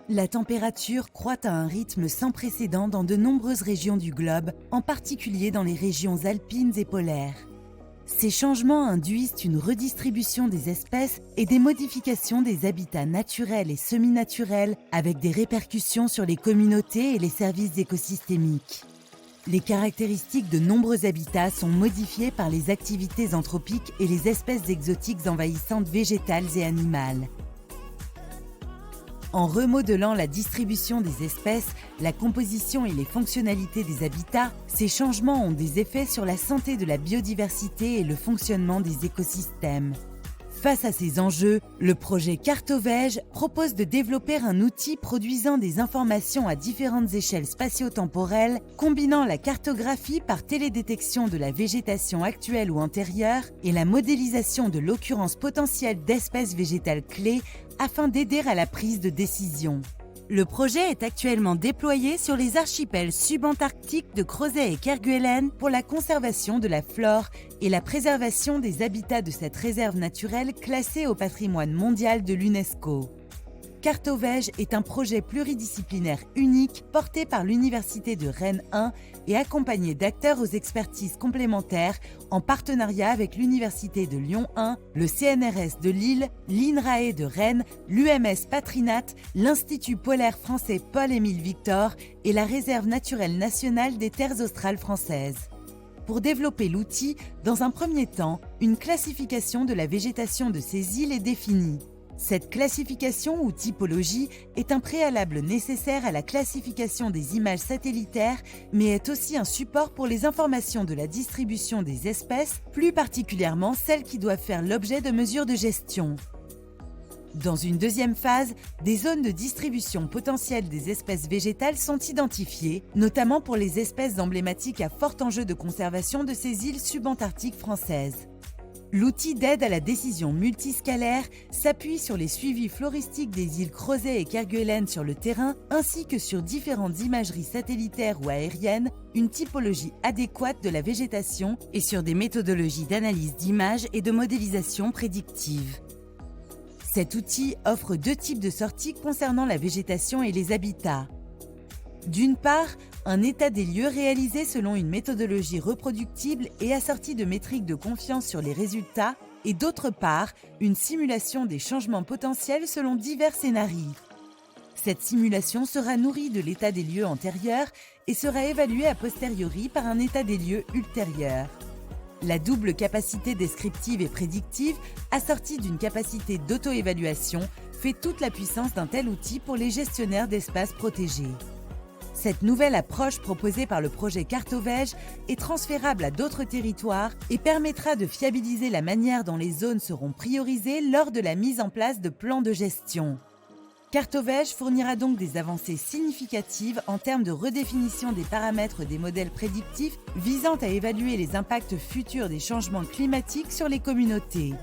La température croît à un rythme sans précédent dans de nombreuses régions du globe, en particulier dans les régions alpines et polaires. Ces changements induisent une redistribution des espèces et des modifications des habitats naturels et semi-naturels avec des répercussions sur les communautés et les services écosystémiques. Les caractéristiques de nombreux habitats sont modifiées par les activités anthropiques et les espèces exotiques envahissantes végétales et animales. En remodelant la distribution des espèces, la composition et les fonctionnalités des habitats, ces changements ont des effets sur la santé de la biodiversité et le fonctionnement des écosystèmes. Face à ces enjeux, le projet Cartovège propose de développer un outil produisant des informations à différentes échelles spatio-temporelles, combinant la cartographie par télédétection de la végétation actuelle ou antérieure et la modélisation de l'occurrence potentielle d'espèces végétales clés afin d'aider à la prise de décision. Le projet est actuellement déployé sur les archipels subantarctiques de Crozet et Kerguelen pour la conservation de la flore et la préservation des habitats de cette réserve naturelle classée au patrimoine mondial de l'UNESCO. Cartovège est un projet pluridisciplinaire unique porté par l'Université de Rennes 1 et accompagné d'acteurs aux expertises complémentaires en partenariat avec l'Université de Lyon 1, le CNRS de Lille, l'INRAE de Rennes, l'UMS Patrinat, l'Institut polaire français Paul-Émile Victor et la Réserve naturelle nationale des terres australes françaises. Pour développer l'outil, dans un premier temps, une classification de la végétation de ces îles est définie. Cette classification ou typologie est un préalable nécessaire à la classification des images satellitaires, mais est aussi un support pour les informations de la distribution des espèces, plus particulièrement celles qui doivent faire l'objet de mesures de gestion. Dans une deuxième phase, des zones de distribution potentielle des espèces végétales sont identifiées, notamment pour les espèces emblématiques à fort enjeu de conservation de ces îles subantarctiques françaises. L'outil d'aide à la décision multiscalaire s'appuie sur les suivis floristiques des îles Crozet et Kerguelen sur le terrain, ainsi que sur différentes imageries satellitaires ou aériennes, une typologie adéquate de la végétation et sur des méthodologies d'analyse d'images et de modélisation prédictive. Cet outil offre deux types de sorties concernant la végétation et les habitats. D'une part, un état des lieux réalisé selon une méthodologie reproductible et assortie de métriques de confiance sur les résultats, et d'autre part, une simulation des changements potentiels selon divers scénarios. Cette simulation sera nourrie de l'état des lieux antérieur et sera évaluée a posteriori par un état des lieux ultérieur. La double capacité descriptive et prédictive, assortie d'une capacité d'auto-évaluation, fait toute la puissance d'un tel outil pour les gestionnaires d'espaces protégés. Cette nouvelle approche proposée par le projet Cartovège est transférable à d'autres territoires et permettra de fiabiliser la manière dont les zones seront priorisées lors de la mise en place de plans de gestion. Cartovège fournira donc des avancées significatives en termes de redéfinition des paramètres des modèles prédictifs visant à évaluer les impacts futurs des changements climatiques sur les communautés.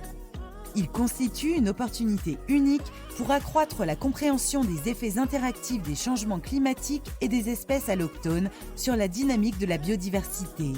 Il constitue une opportunité unique pour accroître la compréhension des effets interactifs des changements climatiques et des espèces allochtones sur la dynamique de la biodiversité.